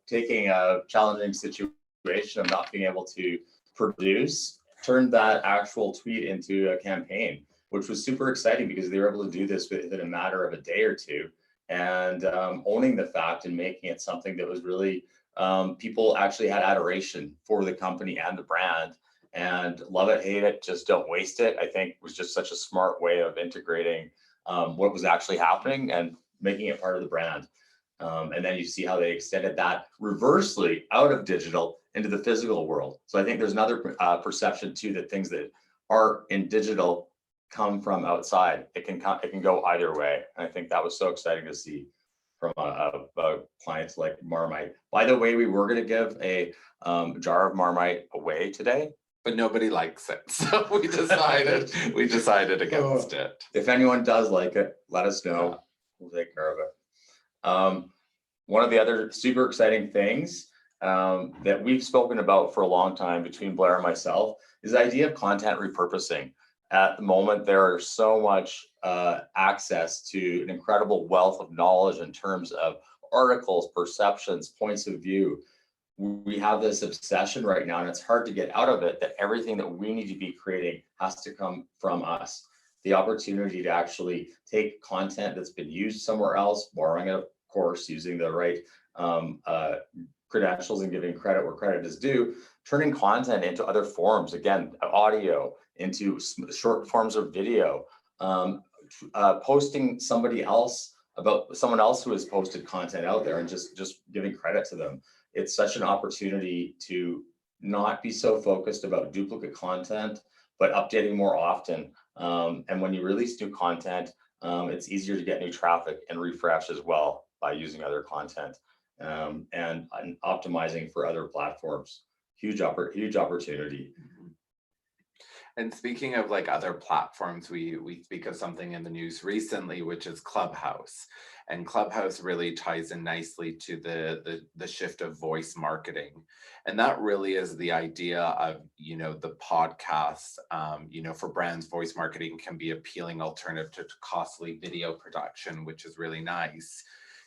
taking a challenging situation of not being able to produce, turned that actual tweet into a campaign, which was super exciting because they were able to do this within a matter of a day or two, and owning the fact and making it something that was really, people actually had adoration for the company and the brand, and love it, hate it, just don't waste it. I think was just such a smart way of integrating what was actually happening and making it part of the brand. And then you see how they extended that reversely out of digital into the physical world. So I think there's another perception too, that things that are in digital come from outside. It can go either way. And I think that was so exciting to see from clients like Marmite. By the way, we were going to give a jar of Marmite away today, but nobody likes it, so we decided against it. If anyone does like it, let us know. We'll take care of it. One of the other super exciting things that we've spoken about for a long time between Blair and myself is the idea of content repurposing. At the moment, there is so much access to an incredible wealth of knowledge in terms of articles, perceptions, points of view. We have this obsession right now, and it's hard to get out of it, that everything that we need to be creating has to come from us. The opportunity to actually take content that's been used somewhere else, borrowing it, of course, using the right credentials and giving credit where credit is due, turning content into other forms, again, audio, into short forms of video, posting somebody else about someone else who has posted content out there and just giving credit to them. It's such an opportunity to not be so focused about duplicate content, but updating more often. And when you release new content, it's easier to get new traffic and refresh as well by using other content and optimizing for other platforms. Huge opportunity. And speaking of like other platforms, we speak of something in the news recently, which is Clubhouse. And Clubhouse really ties in nicely to the shift of voice marketing. And that really is the idea of, the podcast, for brands, voice marketing can be appealing alternative to costly video production, which is really nice.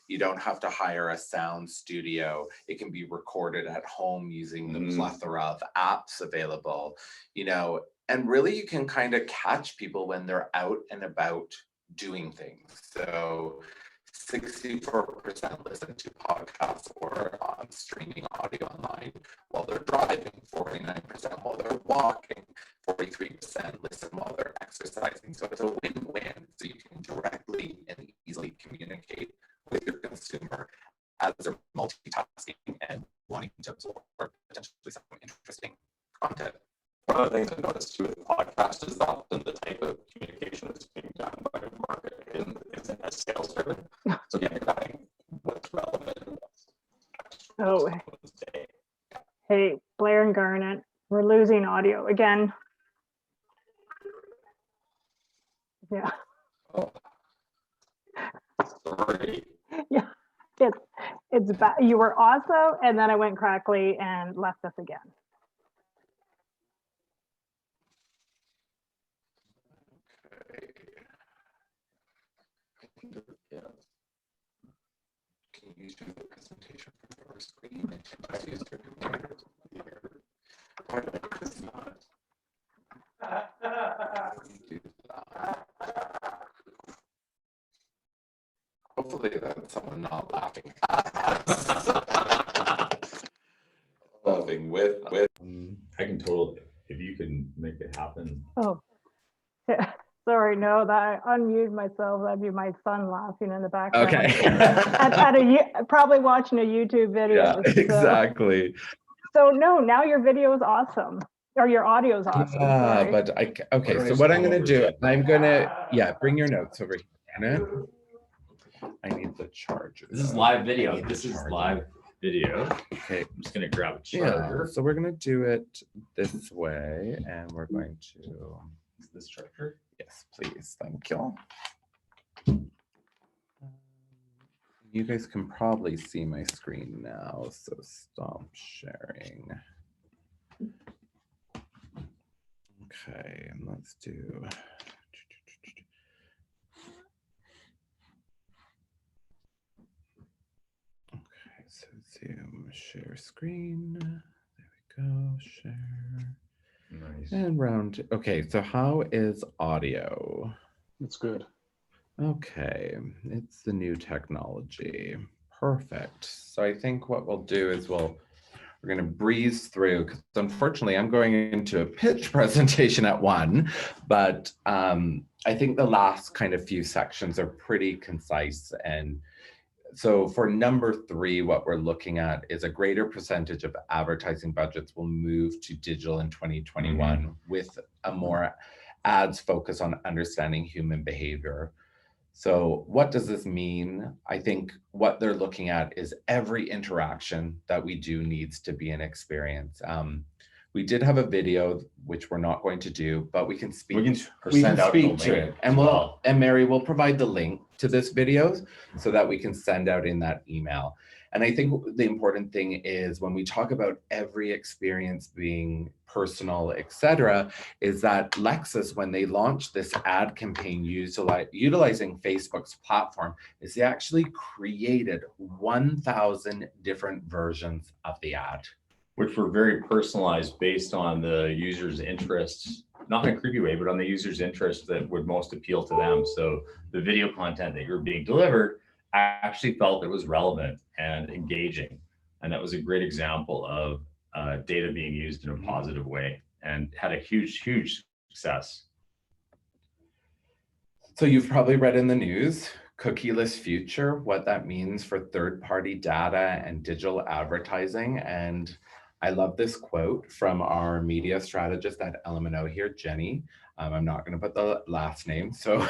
You don't have to hire a sound studio. It can be recorded at home using the plethora of apps available, you know, and really you can kind of catch people when they're out and about doing things. So 64% listen to podcasts or on streaming audio online while they're driving, 49% while they're walking, 43% listen while they're exercising. So it's a win-win. So you can directly and easily communicate with your consumer as they're multitasking and wanting to absorb potentially some interesting content. One of the things I noticed too with podcast is often the type of communication that's being done by the market isn't as sales driven. So getting what's relevant and what's Oh, hey, Blair and Garnet, we're losing audio again. Yeah. Oh, sorry. Yeah, it's bad. You were also, and then I went crackly and left us again. Yeah. Can you do the presentation from your screen and just use your computer? It's not. Do that. Hopefully that's someone not laughing at us. Laughing with. I can totally, if you can make it happen. Oh, sorry, no, that I unmuted myself. That'd be my son laughing in the background. Okay. Probably watching a YouTube video. Yeah, exactly. So no, now your video is awesome, or your audio is awesome. Yeah, sorry. but okay. So what I'm gonna do, I'm gonna bring your notes over here. I need the charger. This is live video. This is live video. Okay, I'm just gonna grab a yeah. charger. So we're gonna do it this way, and we're going to. Is this charger? Yes, please. Thank you. You guys can probably see my screen now, so stop sharing. Okay, and let's do. Okay, so Zoom, share screen. There we go, share. Nice. And round. Okay, so how is audio? It's good. Okay, it's the new technology. Perfect. So I think what we'll do is we're going to breeze through, because unfortunately I'm going into a pitch presentation at 1, but I think the last kind of few sections are pretty concise. And so for number 3, what we're looking at is a greater percentage of advertising budgets will move to digital in 2021 with a more ads focus on understanding human behavior. So what does this mean? I think what they're looking at is every interaction that we do needs to be an experience. We did have a video, which we're not going to do, but we can speak. We can speak to it, and Mary will provide the link to this video so that we can send out in that email. And I think the important thing is when we talk about every experience being personal, etc., is that Lexus, when they launched this ad campaign utilizing Facebook's platform, is they actually created 1,000 different versions of the ad, which were very personalized based on the user's interests, not in a creepy way, but on the user's interests that would most appeal to them. So the video content that you're being delivered, I actually felt it was relevant and engaging. And that was a great example of data being used in a positive way and had a huge, huge success. So you've probably read in the news, cookieless future, what that means for third-party data and digital advertising. And I love this quote from our media strategist at LMNO here, Jenny. I'm not going to put the last name, so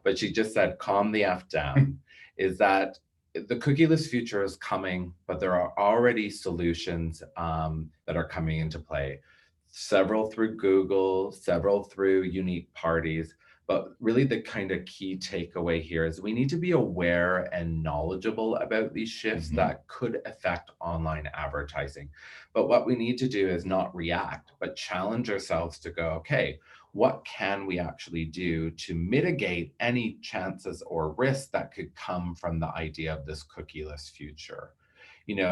but she just said, calm the F down, is that the cookieless future is coming, but there are already solutions that are coming into play. Several through Google, several through unique parties. But really the kind of key takeaway here is we need to be aware and knowledgeable about these shifts that could affect online advertising. But what we need to do is not react, but challenge ourselves to go, okay, what can we actually do to mitigate any chances or risks that could come from the idea of this cookieless future?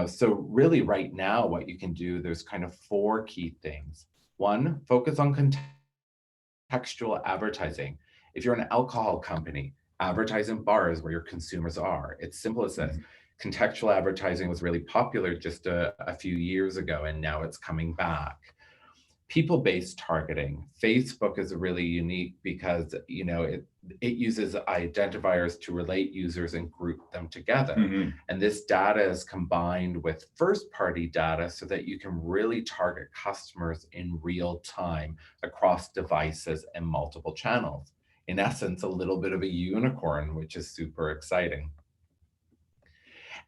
So really right now, what you can do, there's kind of 4 key things. 1, focus on contextual advertising. If you're an alcohol company, advertise in bars where your consumers are. It's simple as this. Contextual advertising was really popular just a few years ago, and now it's coming back. People-based targeting. Facebook is really unique because it uses identifiers to relate users and group them together. And this data is combined with first-party data so that you can really target customers in real time across devices and multiple channels. In essence, a little bit of a unicorn, which is super exciting.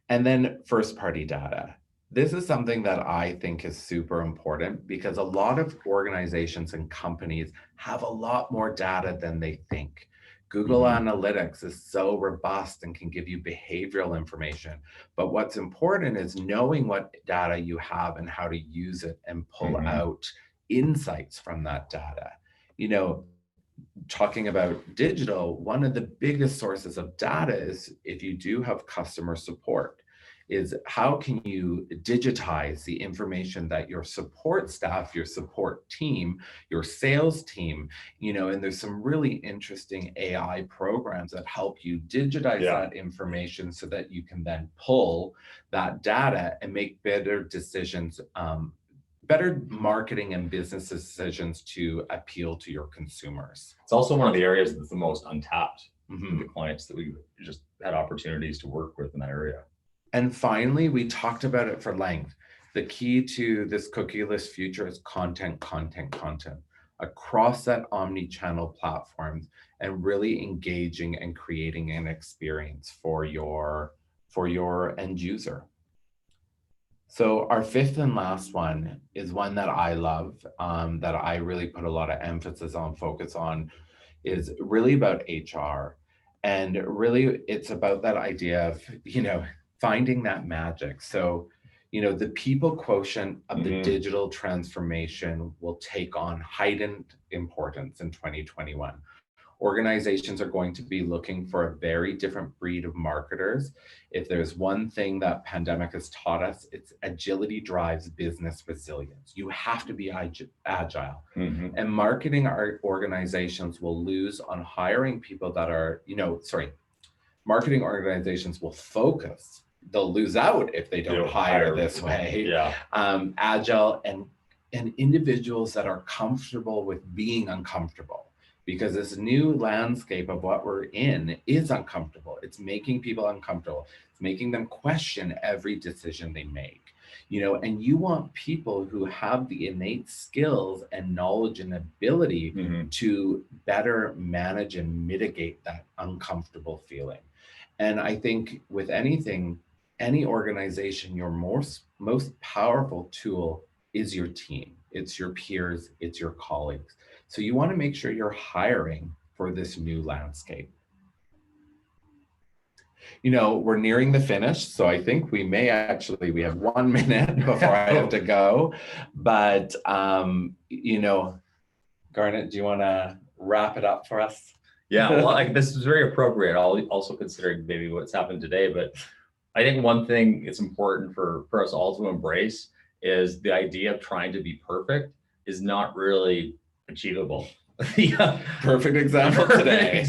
And then first-party data. This is something that I think is super important because a lot of organizations and companies have a lot more data than they think. Google Analytics is so robust and can give you behavioral information. But what's important is knowing what data you have and how to use it and pull out insights from that data. Talking about digital, one of the biggest sources of data is if you do have customer support, is how can you digitize the information that your support staff, your support team, your sales team, and there's some really interesting AI programs that help you digitize that information so that you can then pull that data and make better decisions, better marketing and business decisions to appeal to your consumers. It's also one of the areas that's the most untapped with the clients that we just had opportunities to work with in that area. And finally, we talked about it for length. The key to this cookieless future is content across that omni-channel platforms and really engaging and creating an experience for your end user. So our 5th and last one is one that I love, that I really put a lot of emphasis on, focus on, is really about HR. And really it's about that idea of, finding that magic. So, the people quotient of the digital transformation will take on heightened importance in 2021. Organizations are going to be looking for a very different breed of marketers. If there's one thing that pandemic has taught us, it's agility drives business resilience. You have to be agile. And marketing organizations will lose on hiring people that are, marketing organizations will focus. They'll lose out if they don't hire this way. Agile and individuals that are comfortable with being uncomfortable, because this new landscape of what we're in is uncomfortable. It's making people uncomfortable. It's making them question every decision they make. And you want people who have the innate skills and knowledge and ability to better manage and mitigate that uncomfortable feeling. And I think with anything, any organization, your most powerful tool is your team. It's your peers, it's your colleagues. So you want to make sure you're hiring for this new landscape. We're nearing the finish, so I think we have 1 minute before I have to go. But, Garnet, do you want to wrap it up for us? Yeah, well, this is very appropriate. Also considering maybe what's happened today, but I think one thing it's important for us all to embrace is the idea of trying to be perfect is not really achievable. Perfect example today.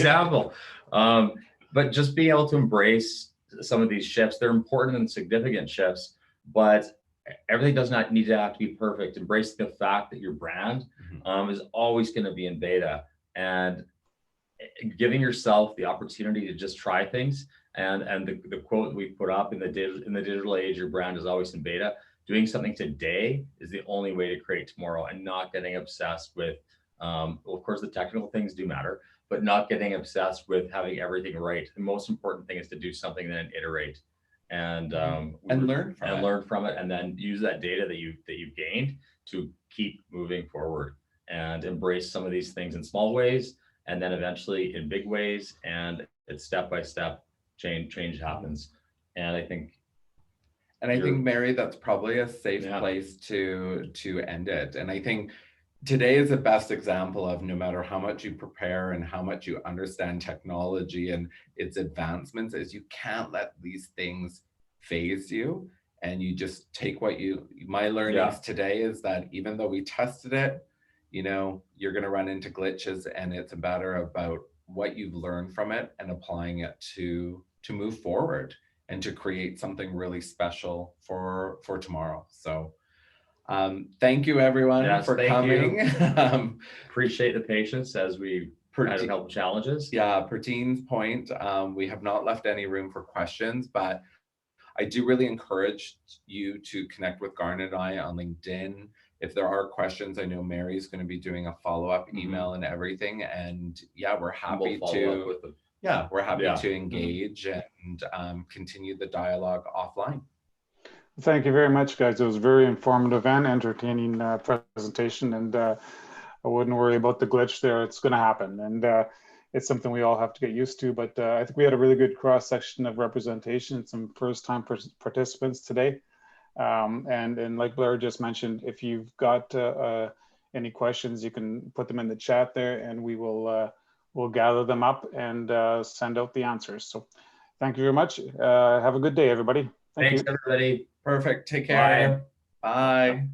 But just being able to embrace some of these shifts, they're important and significant shifts, but everything does not need to have to be perfect. Embrace the fact that your brand is always going to be in beta, and giving yourself the opportunity to just try things. And the quote we put up in the digital age, your brand is always in beta. Doing something today is the only way to create tomorrow, and not getting obsessed with, of course, the technical things do matter, but not getting obsessed with having everything right. The most important thing is to do something, then iterate and learn from it, and then use that data that you've gained to keep moving forward and embrace some of these things in small ways, and then eventually in big ways. And it's step by step change happens. And I think, Mary, that's probably a safe place to end it. And I think today is the best example of no matter how much you prepare and how much you understand technology and its advancements, is you can't let these things phase you. And you just take what my learnings today is that even though we tested it, you know, you're going to run into glitches, and it's a matter about what you've learned from it and applying it to move forward and to create something really special for tomorrow. So thank you everyone for coming. Appreciate the patience as we try to help challenges. Yeah, per Dean's point, we have not left any room for questions, but I do really encourage you to connect with Garnet and I on LinkedIn. If there are questions, I know Mary's going to be doing a follow-up email and everything. And yeah, we're happy we're happy to engage and continue the dialogue offline. Thank you very much, guys. It was a very informative and entertaining presentation, and I wouldn't worry about the glitch there. It's going to happen, and it's something we all have to get used to. But I think we had a really good cross-section of representation, some first-time participants today. And like Blair just mentioned, if you've got any questions, you can put them in the chat there, and we will we'll gather them up and send out the answers. So thank you very much. Have a good day, everybody. Thanks, everybody. Perfect. Take care. Bye.